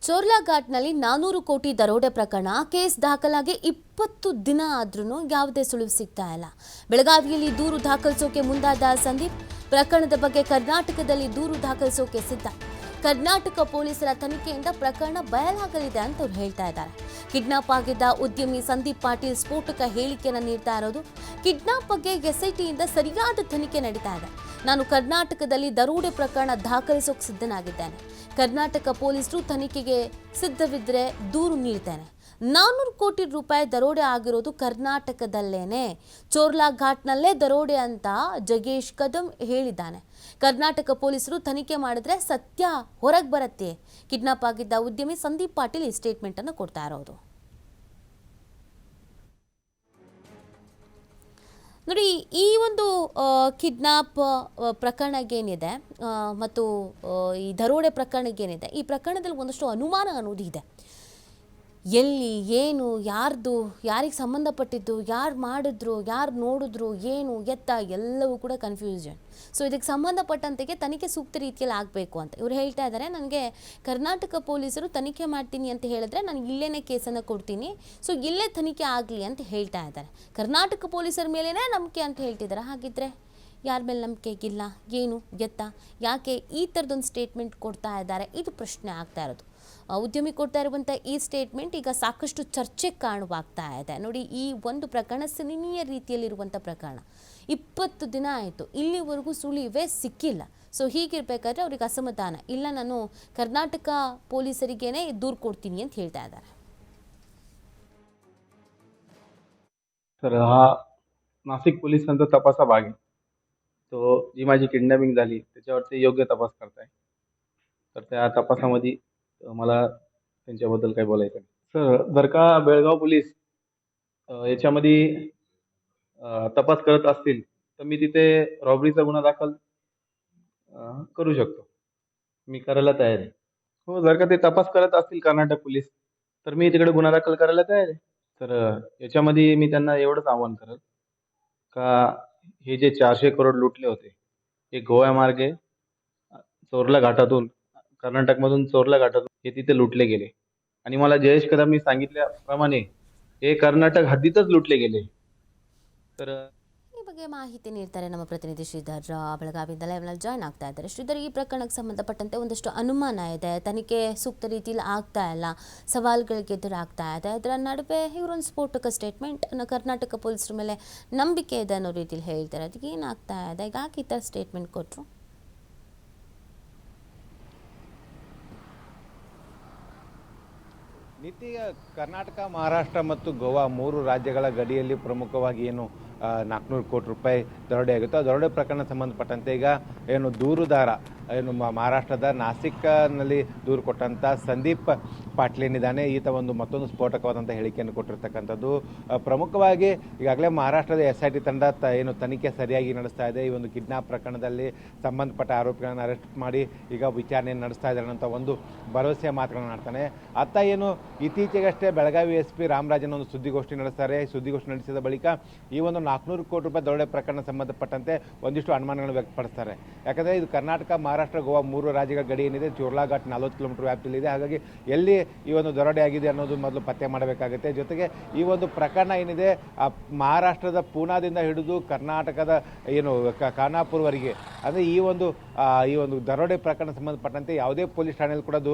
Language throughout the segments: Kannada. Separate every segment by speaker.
Speaker 1: ಚೋರ್ಲಾಘಾಟ್ನಲ್ಲಿ 400 ಕೋಟಿ ದರೋಡೆ ಪ್ರಕರಣ ಕೇಸ್ ದಾಖಲಾಗಿ 20 ದಿನ ಆದ್ರೂ ಯಾವುದೇ ಸುಳಿವು ಸಿಗ್ತಾ ಇಲ್ಲ. ಬೆಳಗಾವಿಯಲ್ಲಿ ದೂರು ದಾಖಲಿಸೋಕೆ ಮುಂದಾದ ಸಂದೀಪ್ ಪ್ರಕರಣದ ಬಗ್ಗೆ ಕರ್ನಾಟಕದಲ್ಲಿ ದೂರು ದಾಖಲಿಸೋಕೆ ಸಿದ್ಧ. ಕರ್ನಾಟಕ ಪೊಲೀಸರ ತನಿಖೆಯಿಂದ ಪ್ರಕರಣ ಬಯಲಾಗಲಿದೆ ಅಂತ ಅವರು ಹೇಳ್ತಾ ಇದ್ದಾರೆ. ಕಿಡ್ನಾಪ್ ಆಗಿದ್ದ ಉದ್ಯಮಿ ಸಂದೀಪ್ ಪಾಟೀಲ್ ಸ್ಫೋಟಕ ಹೇಳಿಕೆಯನ್ನು ನೀಡ್ತಾ ಇರೋದು. ಕಿಡ್ನಾಪ್ ಬಗ್ಗೆ ಎಸ್ಐಟಿಯಿಂದ ಸರಿಯಾದ ತನಿಖೆ ನಡೀತಾ ಇದೆ. ನಾನು ಕರ್ನಾಟಕದಲ್ಲಿ ದರೋಡೆ ಪ್ರಕರಣ ದಾಖಲಿಸೋಕೆ ಸಿದ್ಧನಾಗಿದ್ದೇನೆ. ಕರ್ನಾಟಕ ಪೊಲೀಸರು ತನಿಖೆಗೆ ಸಿದ್ಧವಿದ್ದರೆ ದೂರು ನೀಡ್ತೇನೆ. 400 ಕೋಟಿ ರೂಪಾಯಿ ದರೋಡೆ ಆಗಿರೋದು ಕರ್ನಾಟಕದಲ್ಲೇನೆ, ಚೋರ್ಲಾಘಾಟ್ನಲ್ಲೇ ದರೋಡೆ ಅಂತ ಜಗೇಶ್ ಕದಂ ಹೇಳಿದ್ದಾನೆ. ಕರ್ನಾಟಕ ಪೊಲೀಸರು ತನಿಖೆ ಮಾಡಿದ್ರೆ ಸತ್ಯ ಹೊರಗೆ ಬರುತ್ತೆ. ಕಿಡ್ನಾಪ್ ಆಗಿದ್ದ ಉದ್ಯಮಿ ಸಂದೀಪ್ ಪಾಟೀಲ್ ಈ ಸ್ಟೇಟ್ಮೆಂಟ್ ಅನ್ನು ಕೊಡ್ತಾ ಇರೋದು. ನೋಡಿ, ಈ ಒಂದು ಕಿಡ್ನಾಪ್ ಪ್ರಕರಣಕ್ಕೇನಿದೆ ಮತ್ತು ಈ ದರೋಡೆ ಪ್ರಕರಣಕ್ಕೇನಿದೆ, ಈ ಪ್ರಕರಣದಲ್ಲಿ ಒಂದಷ್ಟು ಅನುಮಾನ ಅನ್ನೋದು ಇದೆ. ಎಲ್ಲಿ ಏನು ಯಾರ್ದು ಯಾರಿಗೆ ಸಂಬಂಧಪಟ್ಟಿದ್ದು, ಯಾರು ಮಾಡಿದ್ರು, ಯಾರು ನೋಡಿದ್ರು, ಏನು ಎತ್ತ ಎಲ್ಲವೂ ಕೂಡ ಕನ್ಫ್ಯೂಷನ್. ಸೊ ಇದಕ್ಕೆ ಸಂಬಂಧಪಟ್ಟಂತೆಗೆ ತನಿಖೆ ಸೂಕ್ತ ರೀತಿಯಲ್ಲಿ ಆಗಬೇಕು ಅಂತ ಇವರು ಹೇಳ್ತಾ ಇದ್ದಾರೆ. ನನಗೆ ಕರ್ನಾಟಕ ಪೊಲೀಸರು ತನಿಖೆ ಮಾಡ್ತೀನಿ ಅಂತ ಹೇಳಿದ್ರೆ ನಾನು ಇಲ್ಲೇನೇ ಕೇಸನ್ನು ಕೊಡ್ತೀನಿ, ಸೊ ಇಲ್ಲೇ ತನಿಖೆ ಆಗಲಿ ಅಂತ ಹೇಳ್ತಾ ಇದ್ದಾರೆ. ಕರ್ನಾಟಕ ಪೊಲೀಸರ ಮೇಲೇ ನಂಬಿಕೆ ಅಂತ ಹೇಳ್ತಿದ್ದಾರೆ. ಹಾಗಿದ್ರೆ ಯಾರ ಮೇಲೆ ನಂಬಿಕೆ ಇಲ್ಲ, ಏನು ಎತ್ತ, ಯಾಕೆ ಈ ಥರದೊಂದು ಸ್ಟೇಟ್ಮೆಂಟ್ ಕೊಡ್ತಾ ಇದ್ದಾರೆ, ಇದು ಪ್ರಶ್ನೆ ಆಗ್ತಾ ಇರೋದು. ಉದ್ಯಮಿ ಕೊಡ್ತಾ ಇರುವಂಥ ಈ ಸ್ಟೇಟ್ಮೆಂಟ್ ಈಗ ಸಾಕಷ್ಟು ಚರ್ಚೆಗೆ ಕಾರಣವಾಗ್ತಾ ಇದೆ. ನೋಡಿ, ಈ ಒಂದು ಪ್ರಕರಣ ಸಿನಿಮೀಯ ರೀತಿಯಲ್ಲಿರುವಂಥ ಪ್ರಕರಣ. 20 ದಿನ ಆಯಿತು, ಇಲ್ಲಿವರೆಗೂ ಸುಳಿವೇ ಸಿಕ್ಕಿಲ್ಲ. ಸೊ ಹೀಗಿರಬೇಕಾದ್ರೆ ಅವ್ರಿಗೆ ಅಸಮಾಧಾನ ಇಲ್ಲ, ನಾನು ಕರ್ನಾಟಕ ಪೊಲೀಸರಿಗೇನೆ ದೂರು ಕೊಡ್ತೀನಿ ಅಂತ ಹೇಳ್ತಾ ಇದ್ದಾರೆ.
Speaker 2: सर, हा नाशिक पोलिसांचा तपासा भाग आहे. तो जी माझी किडनॅपिंग झाली त्याच्यावरती योग्य तपास करताय. तर त्या तपासामध्ये मला त्यांच्याबद्दल काही बोलायचं आहे. सर, जर का बेळगाव पोलीस याच्यामध्ये तपास करत असतील तर मी तिथे रॉबरीचा गुन्हा दाखल करू शकतो. मी करायला तयार आहे. हो, जर का ते तपास करत असतील कर्नाटक पोलीस तर मी तिकडे गुन्हा दाखल करायला तयार आहे. तर याच्यामध्ये मी त्यांना एवढंच आवाहन करेल का हे जे 400 करोड लुटले होते हे गोव्यामार्गे चोरला घाटातून, कर्नाटकमधून चोरला घाटातून हे तिथे लुटले गेले आणि मला जयेश कदमनी सांगितल्याप्रमाणे हे कर्नाटक हद्दीतच लुटले गेले. तर
Speaker 1: ಈ ಬಗ್ಗೆ ಮಾಹಿತಿ ನೀಡ್ತಾರೆ ನಮ್ಮ ಪ್ರತಿನಿಧಿ ಶ್ರೀಧರ್. ಬೆಳಗಾವಿಯಿಂದ ಲೈವ್ನಲ್ಲಿ ಜಾಯ್ನ್ ಆಗ್ತಾ ಇದ್ದಾರೆ. ಶ್ರೀಧರ್, ಈ ಪ್ರಕರಣಕ್ಕೆ ಸಂಬಂಧಪಟ್ಟಂತೆ ಒಂದಷ್ಟು ಅನುಮಾನ ಇದೆ, ತನಿಖೆ ಸೂಕ್ತ ರೀತಿಯಲ್ಲಿ ಆಗ್ತಾ ಇಲ್ಲ, ಸವಾಲುಗಳಿಗೆ ಎದುರಾಗ್ತಾ ಇದೆ. ಅದರ ನಡುವೆ ಇವರೊಂದು ಸ್ಫೋಟಕ ಸ್ಟೇಟ್ಮೆಂಟ್ ಕರ್ನಾಟಕ ಪೊಲೀಸರ ಮೇಲೆ ನಂಬಿಕೆ ಇದೆ ಅನ್ನೋ ರೀತಿಯಲ್ಲಿ ಹೇಳ್ತಾರೆ. ಅದಕ್ಕೆ ಏನಾಗ್ತಾ ಇದೆ, ಯಾಕೆ ಈ ಥರ ಸ್ಟೇಟ್ಮೆಂಟ್ ಕೊಟ್ಟರು?
Speaker 3: ನೀತಿಯ ಕರ್ನಾಟಕ, ಮಹಾರಾಷ್ಟ್ರ ಮತ್ತು ಗೋವಾ 3 ರಾಜ್ಯಗಳ ಗಡಿಯಲ್ಲಿ ಪ್ರಮುಖವಾಗಿ ಏನು 400 ಕೋಟಿ ರೂಪಾಯಿ ದರೋಡೆ ಆಗುತ್ತೆ. ಆ ದರೋಡೆ ಪ್ರಕರಣ ಸಂಬಂಧಪಟ್ಟಂತೆ ಈಗ ಏನು ದೂರುದಾರ ಏನು ಮಹಾರಾಷ್ಟ್ರದ ನಾಸಿಕ್ನಲ್ಲಿ ದೂರು ಕೊಟ್ಟಂಥ ಸಂದೀಪ್ ಪಾಟೀಲ್ ಏನಿದ್ದಾನೆ, ಈತ ಮತ್ತೊಂದು ಸ್ಫೋಟಕವಾದಂಥ ಹೇಳಿಕೆಯನ್ನು ಕೊಟ್ಟಿರ್ತಕ್ಕಂಥದ್ದು. ಪ್ರಮುಖವಾಗಿ ಈಗಾಗಲೇ ಮಹಾರಾಷ್ಟ್ರದ SIT ತಂಡ ಏನು ತನಿಖೆ ಸರಿಯಾಗಿ ನಡೆಸ್ತಾ ಇದೆ. ಈ ಒಂದು ಕಿಡ್ನಾಪ್ ಪ್ರಕರಣದಲ್ಲಿ ಸಂಬಂಧಪಟ್ಟ ಆರೋಪಿಗಳನ್ನು ಅರೆಸ್ಟ್ ಮಾಡಿ ಈಗ ವಿಚಾರಣೆಯನ್ನು ನಡೆಸ್ತಾ ಇದ್ದಾರೆ ಅಂತ ಒಂದು ಭರವಸೆಯ ಮಾತುಗಳನ್ನು ಆಡ್ತಾನೆ. ಅತ್ತ ಏನು ಇತ್ತೀಚೆಗಷ್ಟೇ ಬೆಳಗಾವಿ SP ರಾಮರಾಜನ್ ಒಂದು ಸುದ್ದಿಗೋಷ್ಠಿ ನಡೆಸ್ತಾರೆ. ಸುದ್ದಿಗೋಷ್ಠಿ ನಡೆಸಿದ ಬಳಿಕ ಈ ಒಂದು 400 ಕೋಟಿ ರೂಪಾಯಿ ದರೋಡೆ ಪ್ರಕರಣ ಸಂಬಂಧಪಟ್ಟಂತೆ ಒಂದಿಷ್ಟು ಅನುಮಾನಗಳನ್ನು ವ್ಯಕ್ತಪಡಿಸ್ತಾರೆ. ಯಾಕಂದರೆ ಇದು ಕರ್ನಾಟಕ, ಮಹಾರಾಷ್ಟ್ರ, ಗೋವಾ 3 ರಾಜ್ಯಗಳ ಗಡಿ ಏನಿದೆ, ಚೋರ್ಲಾಘಾಟ್ 40 ಕಿಲೋಮೀಟರ್ ವ್ಯಾಪ್ತಿಯಲ್ಲಿದೆ. ಹಾಗಾಗಿ ಎಲ್ಲಿ ಈ ಒಂದು ದರೋಡೆ ಆಗಿದೆ ಅನ್ನೋದು ಮೊದಲು ಪತ್ತೆ ಮಾಡಬೇಕಾಗುತ್ತೆ. ಜೊತೆಗೆ ಈ ಒಂದು ಪ್ರಕರಣ ಏನಿದೆ ಮಹಾರಾಷ್ಟ್ರದ ಪೂನಾದಿಂದ ಹಿಡಿದು ಕರ್ನಾಟಕದ ಏನು ಖಾನಾಪುರವರೆಗೆ, ಅಂದರೆ ಈ ಒಂದು ದರೋಡೆ ಪ್ರಕರಣ ಸಂಬಂಧಪಟ್ಟಂತೆ ಯಾವುದೇ ಪೊಲೀಸ್ ಠಾಣೆಯಲ್ಲಿ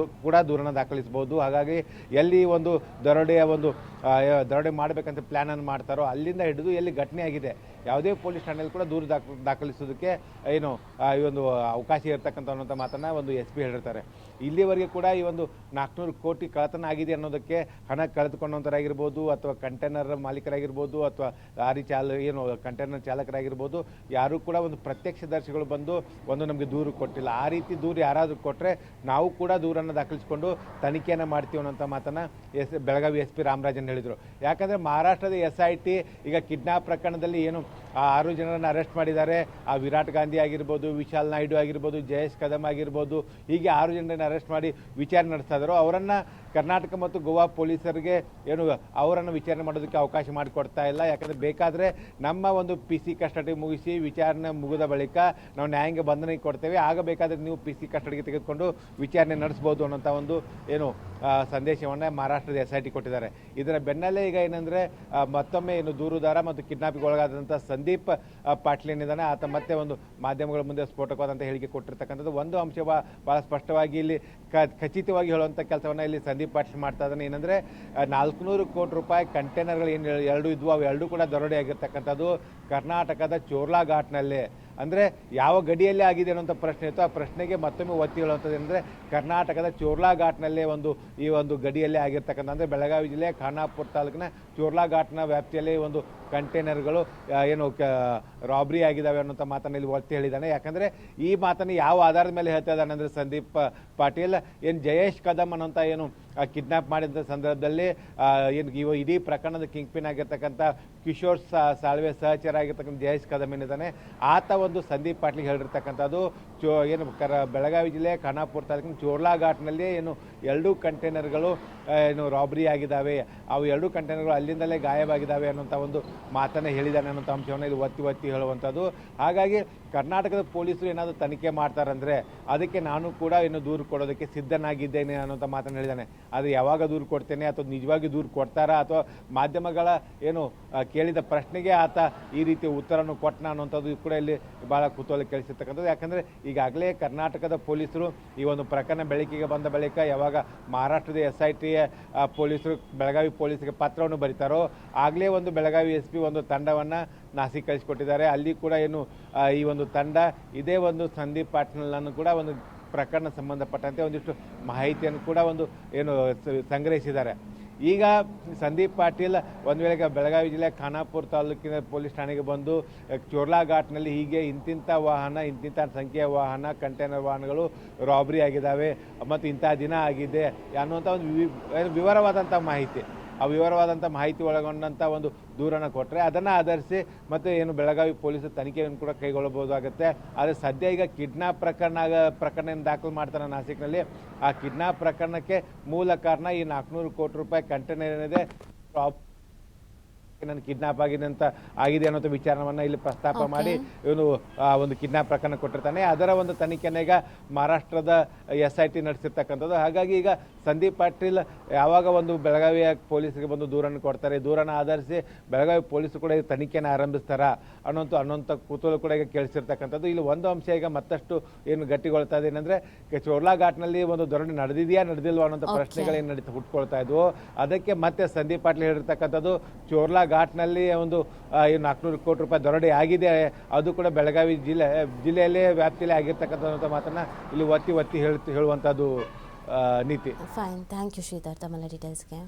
Speaker 3: ಕೂಡ ದೂರನ್ನು ದಾಖಲಿಸಬಹುದು. ಹಾಗಾಗಿ ಎಲ್ಲಿ ಒಂದು ದರೋಡೆ ಮಾಡಬೇಕಂತ ಪ್ಲ್ಯಾನನ್ನು ಮಾಡ್ತಾರೋ ಅಲ್ಲಿಂದ ಹಿಡಿದು ಎಲ್ಲಿ ಘಟನೆ ಆಗಿದೆ ಯಾವುದೇ ಪೊಲೀಸ್ ಠಾಣೆಯಲ್ಲಿ ಕೂಡ ದೂರು ದಾಖಲಿಸೋದಕ್ಕೆ ಏನು ಈ ಒಂದು ಅವಕಾಶ ಇರತಕ್ಕಂಥ ಅನ್ನೋಂಥ ಮಾತನ್ನು ಒಂದು SP ಹೇಳಿರ್ತಾರೆ. ಇಲ್ಲಿವರೆಗೆ ಕೂಡ ಈ ಒಂದು 400 ಕೋಟಿ ಕಳ್ಳತನ ಆಗಿದೆ ಅನ್ನೋದಕ್ಕೆ ಹಣ ಕಳೆದುಕೊಂಡಂಥರಾಗಿರ್ಬೋದು, ಅಥವಾ ಕಂಟೈನರ್ ಮಾಲೀಕರಾಗಿರ್ಬೋದು, ಅಥವಾ ಲಾರಿ ಕಂಟೈನರ್ ಚಾಲಕರಾಗಿರ್ಬೋದು, ಯಾರೂ ಕೂಡ ಒಂದು ಪ್ರತ್ಯಕ್ಷದರ್ಶಿಗಳು ಬಂದು ನಮಗೆ ದೂರು ಕೊಟ್ಟಿಲ್ಲ. ಆ ರೀತಿ ದೂರು ಯಾರಾದರೂ ಕೊಟ್ಟರೆ ನಾವು ಕೂಡ ದೂರನ್ನು ದಾಖಲಿಸಿಕೊಂಡು ತನಿಖೆಯನ್ನು ಮಾಡ್ತೀವಿ ಅನ್ನೋಂಥ ಮಾತನ್ನು ಬೆಳಗಾವಿ SP ರಾಮರಾಜನ್ ಹೇಳಿದರು. ಯಾಕಂದರೆ ಮಹಾರಾಷ್ಟ್ರದ SIT ಈಗ ಕಿಡ್ನಾಪ್ ಪ್ರಕರಣದಲ್ಲಿ ಏನು 6 ಜನರನ್ನು ಅರೆಸ್ಟ್ ಮಾಡಿದ್ದಾರೆ. ಆ ವಿರಾಟ್ ಗಾಂಧಿ ಆಗಿರ್ಬೋದು, ವಿಶಾಲ್ ನಾಯ್ಡು ಆಗಿರ್ಬೋದು, ಜಯೇಶ್ ಕದಮ್ ಆಗಿರ್ಬೋದು, ಹೀಗೆ 6 ಜನರನ್ನು ಅರೆಸ್ಟ್ ಮಾಡಿ ವಿಚಾರಣೆ ನಡೆಸ್ತಾ ಇದ್ದಾರೋ ಅವರನ್ನು ಕರ್ನಾಟಕ ಮತ್ತು ಗೋವಾ ಪೊಲೀಸರಿಗೆ ಏನು ಅವರನ್ನು ವಿಚಾರಣೆ ಮಾಡೋದಕ್ಕೆ ಅವಕಾಶ ಮಾಡಿಕೊಡ್ತಾ ಇಲ್ಲ. ಯಾಕಂದರೆ ಬೇಕಾದರೆ ನಮ್ಮ ಒಂದು PC ಕಸ್ಟಡಿ ಮುಗಿಸಿ ವಿಚಾರಣೆ ಮುಗಿದ ಬಳಿಕ ನಾವು ನ್ಯಾಯಾಂಗ ಬಂಧನಕ್ಕೆ ಕೊಡ್ತೇವೆ, ಆಗ ಬೇಕಾದರೆ ನೀವು PC ಕಸ್ಟಡಿಗೆ ತೆಗೆದುಕೊಂಡು ವಿಚಾರಣೆ ನಡೆಸ್ಬೋದು ಅನ್ನೋಂಥ ಒಂದು ಏನು ಸಂದೇಶವನ್ನು ಮಹಾರಾಷ್ಟ್ರದ SIT ಕೊಟ್ಟಿದ್ದಾರೆ. ಇದರ ಬೆನ್ನಲ್ಲೇ ಈಗ ಏನಂದರೆ ಮತ್ತೊಮ್ಮೆ ಏನು ದೂರುದಾರ ಮತ್ತು ಕಿಡ್ನಾಪಿಗೆ ಒಳಗಾದಂಥ ಸಂದೀಪ್ ಪಾಟೀಲ್ ಏನಿದ್ದಾನೆ ಆತ ಮತ್ತೆ ಒಂದು ಮಾಧ್ಯಮಗಳ ಮುಂದೆ ಸ್ಫೋಟಕವಾದಂಥ ಹೇಳಿಕೆ ಕೊಟ್ಟಿರ್ತಕ್ಕಂಥದ್ದು. ಒಂದು ಅಂಶ ಭಾಳ ಸ್ಪಷ್ಟವಾಗಿ ಇಲ್ಲಿ ಖಚಿತವಾಗಿ ಹೇಳುವಂಥ ಕೆಲಸವನ್ನು ಇಲ್ಲಿ ಸಂದೀಪ್ ಪಾಟೀಲ್ ಮಾಡ್ತಾ ಇದ್ದಾನೆ. ಏನಂದರೆ 400 ಕೋಟಿ ರೂಪಾಯಿ ಕಂಟೈನರ್ಗಳು ಏನು ಎರಡು ಇದ್ವು ಅವು ಎರಡೂ ಕೂಡ ದರೋಡೆ ಆಗಿರ್ತಕ್ಕಂಥದ್ದು ಕರ್ನಾಟಕದ ಚೋರ್ಲಾ ಘಾಟ್ನಲ್ಲೇ. ಅಂದರೆ ಯಾವ ಗಡಿಯಲ್ಲಿ ಆಗಿದೆ ಅನ್ನೋಂಥ ಪ್ರಶ್ನೆ ಇತ್ತು, ಆ ಪ್ರಶ್ನೆಗೆ ಮತ್ತೊಮ್ಮೆ ಒತ್ತಿ ಹೇಳುವಂಥದ್ದು ಏನಂದರೆ ಕರ್ನಾಟಕದ ಚೋರ್ಲಾ ಘಾಟ್ನಲ್ಲೇ ಈ ಒಂದು ಗಡಿಯಲ್ಲೇ ಆಗಿರ್ತಕ್ಕಂಥ ಅಂದರೆ ಬೆಳಗಾವಿ ಜಿಲ್ಲೆ ಖಾನಾಪುರ ತಾಲೂಕಿನ ಚೋರ್ಲಾ ಘಾಟ್ನ ವ್ಯಾಪ್ತಿಯಲ್ಲಿ ಒಂದು ಕಂಟೈನರ್ಗಳು ಏನು ರಾಬ್ರಿ ಆಗಿದ್ದಾವೆ ಅನ್ನೋಂಥ ಮಾತನ್ನು ಇಲ್ಲಿ ಒತ್ತಿ ಹೇಳಿದ್ದಾನೆ. ಯಾಕಂದರೆ ಈ ಮಾತನ್ನು ಯಾವ ಆಧಾರದ ಮೇಲೆ ಹೇಳ್ತಾ ಇದ್ದಾನೆ ಅಂದರೆ ಸಂದೀಪ್ ಪಾಟೀಲ್ ಏನು ಜಯೇಶ್ ಕದಮ್ ಅನ್ನೋಂಥ ಏನು ಕಿಡ್ನಾಪ್ ಮಾಡಿದ ಸಂದರ್ಭದಲ್ಲಿ ಏನು ಇಡೀ ಪ್ರಕರಣದ ಕಿಂಗ್ ಪಿನ್ ಆಗಿರ್ತಕ್ಕಂಥ ಕಿಶೋರ್ ಸಾಳ್ವೆ ಸಹಚರ ಆಗಿರ್ತಕ್ಕಂಥ ಜಯೇಶ್ ಕದಮ್ ಏನಿದ್ದಾನೆ ಆತ ಒಂದು ಸಂದೀಪ್ ಪಾಟೀಲ್ಗೆ ಹೇಳಿರ್ತಕ್ಕಂಥದ್ದು ಏನು ಬೆಳಗಾವಿ ಜಿಲ್ಲೆ ಖಾನಾಪುರ ತಾಲೂಕಿನ ಚೋರ್ಲಾ ಘಾಟ್ನಲ್ಲಿ ಏನು 2 ಕಂಟೈನರ್ಗಳು ಏನು ರಾಬ್ರಿ ಆಗಿದ್ದಾವೆ, ಅವು 2 ಕಂಟೈನರ್ಗಳು ಅಲ್ಲಿಂದಲೇ ಗಾಯವಾಗಿದ್ದಾವೆ ಅನ್ನೋಂಥ ಒಂದು ಮಾತನ್ನು ಹೇಳಿದ್ದಾನೆ ಅನ್ನೋಂಥ ಅಂಶವನ್ನು ಇದು ಒತ್ತಿ ಹೇಳುವಂಥದ್ದು. ಹಾಗಾಗಿ ಕರ್ನಾಟಕದ ಪೊಲೀಸರು ಏನಾದರೂ ತನಿಖೆ ಮಾಡ್ತಾರಂದರೆ ಅದಕ್ಕೆ ನಾನು ಕೂಡ ಇನ್ನು ದೂರು ಕೊಡೋದಕ್ಕೆ ಸಿದ್ಧನಾಗಿದ್ದೇನೆ ಅನ್ನೋಂಥ ಮಾತನ್ನು ಹೇಳಿದ್ದಾನೆ. ಅದು ಯಾವಾಗ ದೂರು ಕೊಡ್ತೇನೆ ಅಥವಾ ನಿಜವಾಗಿ ದೂರು ಕೊಡ್ತಾರಾ ಅಥವಾ ಮಾಧ್ಯಮಗಳ ಏನು ಕೇಳಿದ ಪ್ರಶ್ನೆಗೆ ಆತ ಈ ರೀತಿ ಉತ್ತರವನ್ನು ಕೊಟ್ಟನ ಅನ್ನೋಂಥದ್ದು ಕೂಡ ಇಲ್ಲಿ ಭಾಳ ಕುತೂಹಲ ಕೇಳಿಸಿರ್ತಕ್ಕಂಥದ್ದು. ಯಾಕಂದರೆ ಈಗಾಗಲೇ ಕರ್ನಾಟಕದ ಪೊಲೀಸರು ಈ ಒಂದು ಪ್ರಕರಣ ಬೆಳಕಿಗೆ ಬಂದ ಬಳಿಕ ಯಾವಾಗ ಮಹಾರಾಷ್ಟ್ರದ SIT ಪೊಲೀಸರು ಬೆಳಗಾವಿ ಪೊಲೀಸರಿಗೆ ಪತ್ರವನ್ನು ಬರೀತಾರೋ ಆಗಲೇ ಒಂದು ಬೆಳಗಾವಿ SP ಒಂದು ತಂಡವನ್ನು ನಾಸಿಕ್ ಕಳಿಸಿಕೊಟ್ಟಿದ್ದಾರೆ. ಅಲ್ಲಿ ಕೂಡ ಏನು ಈ ಒಂದು ತಂಡ ಇದೇ ಒಂದು ಸಂದೀಪ್ ಪಾಟೀಲ್ನನ್ನು ಕೂಡ ಒಂದು ಪ್ರಕರಣ ಸಂಬಂಧಪಟ್ಟಂತೆ ಒಂದಿಷ್ಟು ಮಾಹಿತಿಯನ್ನು ಕೂಡ ಒಂದು ಏನು ಸಂಗ್ರಹಿಸಿದ್ದಾರೆ. ಈಗ ಸಂದೀಪ್ ಪಾಟೀಲ್ ಒಂದು ವೇಳೆ ಬೆಳಗಾವಿ ಜಿಲ್ಲೆ ಖಾನಾಪುರ ತಾಲೂಕಿನ ಪೊಲೀಸ್ ಠಾಣೆಗೆ ಬಂದು ಚೋರ್ಲಾ ಘಾಟ್ನಲ್ಲಿ ಹೀಗೆ ಇಂತಿಂಥ ವಾಹನ ಇಂತಿಂಥ ಸಂಖ್ಯೆಯ ವಾಹನ ಕಂಟೈನರ್ ವಾಹನಗಳು ರಾಬ್ರಿ ಆಗಿದ್ದಾವೆ ಮತ್ತು ಇಂಥ ದಿನ ಆಗಿದೆ ಅನ್ನುವಂಥ ಒಂದು ವಿವರವಾದಂಥ ಮಾಹಿತಿ, ಆ ವಿವರವಾದಂಥ ಮಾಹಿತಿ ಒಳಗೊಂಡಂಥ ಒಂದು ದೂರನ್ನು ಕೊಟ್ಟರೆ ಅದನ್ನು ಆಧರಿಸಿ ಮತ್ತು ಏನು ಬೆಳಗಾವಿ ಪೊಲೀಸರು ತನಿಖೆಯನ್ನು ಕೂಡ ಕೈಗೊಳ್ಳಬಹುದಾಗುತ್ತೆ. ಆದರೆ ಸದ್ಯ ಈಗ ಕಿಡ್ನಾಪ್ ಪ್ರಕರಣ ಏನು ದಾಖಲು ಮಾಡ್ತಾರೆ ನಾಸಿಕ್ನಲ್ಲಿ, ಆ ಕಿಡ್ನಾಪ್ ಪ್ರಕರಣಕ್ಕೆ ಮೂಲ ಕಾರಣ ಈ 400 ಕೋಟಿ ರೂಪಾಯಿ ಕಂಟೈನರ್ ಏನಿದೆ ನನ್ನ ಕಿಡ್ನಾಪ್ ಆಗಿದೆ ಅನ್ನೋ ವಿಚಾರವನ್ನು ಇಲ್ಲಿ ಪ್ರಸ್ತಾಪ ಮಾಡಿ ಇವನು ಒಂದು ಕಿಡ್ನಾಪ್ ಪ್ರಕರಣ ಕೊಟ್ಟಿರ್ತಾನೆ. ಅದರ ಒಂದು ತನಿಖೆನ ಈಗ ಮಹಾರಾಷ್ಟ್ರದ SIT ನಡೆಸಿರ್ತಕ್ಕಂಥದ್ದು. ಹಾಗಾಗಿ ಈಗ ಸಂದೀಪ್ ಪಾಟೀಲ್ ಯಾವಾಗ ಒಂದು ಬೆಳಗಾವಿಯ ಪೊಲೀಸರಿಗೆ ಬಂದು ದೂರನ್ನು ಕೊಡ್ತಾರೆ, ದೂರನ್ನು ಆಧರಿಸಿ ಬೆಳಗಾವಿ ಪೊಲೀಸರು ಕೂಡ ಈ ತನಿಖೆಯನ್ನು ಆರಂಭಿಸ್ತಾರ ಅನ್ನೋಂಥ ಕುತೂಹಲ ಕೂಡ ಈಗ ಕೇಳಿಸಿರ್ತಕ್ಕಂಥದ್ದು. ಇಲ್ಲಿ ಒಂದು ಅಂಶ ಈಗ ಮತ್ತಷ್ಟು ಏನು ಗಟ್ಟಿಗೊಳ್ತಾ ಇದೆ ಏನಂದರೆ ಚೋರ್ಲಾ ಘಾಟ್ನಲ್ಲಿ ಒಂದು ದರೋಡೆ ನಡೆದಿಲ್ವಾ ಅನ್ನೋಂಥ ಪ್ರಶ್ನೆಗಳೇನು ಹುಟ್ಕೊಳ್ತಾ ಇದ್ವು. ಅದಕ್ಕೆ ಮತ್ತೆ ಸಂದೀಪ್ ಪಾಟೀಲ್ ಹೇಳಿರ್ತಕ್ಕಂಥದ್ದು ಚೋರ್ಲಾ ಘಾಟ್ನಲ್ಲಿ ಒಂದು 400 ಕೋಟಿ ರೂಪಾಯಿ ದರೋಡೆ ಆಗಿದೆ, ಅದು ಕೂಡ ಬೆಳಗಾವಿ ಜಿಲ್ಲೆಯಲ್ಲೇ ವ್ಯಾಪ್ತಿಯಲ್ಲೇ ಆಗಿರ್ತಕ್ಕಂಥ ಮಾತನ್ನು ಇಲ್ಲಿ ಒತ್ತಿ ಹೇಳುವಂಥದ್ದು ನೀತಿ.
Speaker 1: ಫೈನ್, ಥ್ಯಾಂಕ್ ಯು ಶ್ರೀಧರ್ ತಮ್ಮೆಲ್ಲ ಡೀಟೇಲ್ಸ್ಗೆ.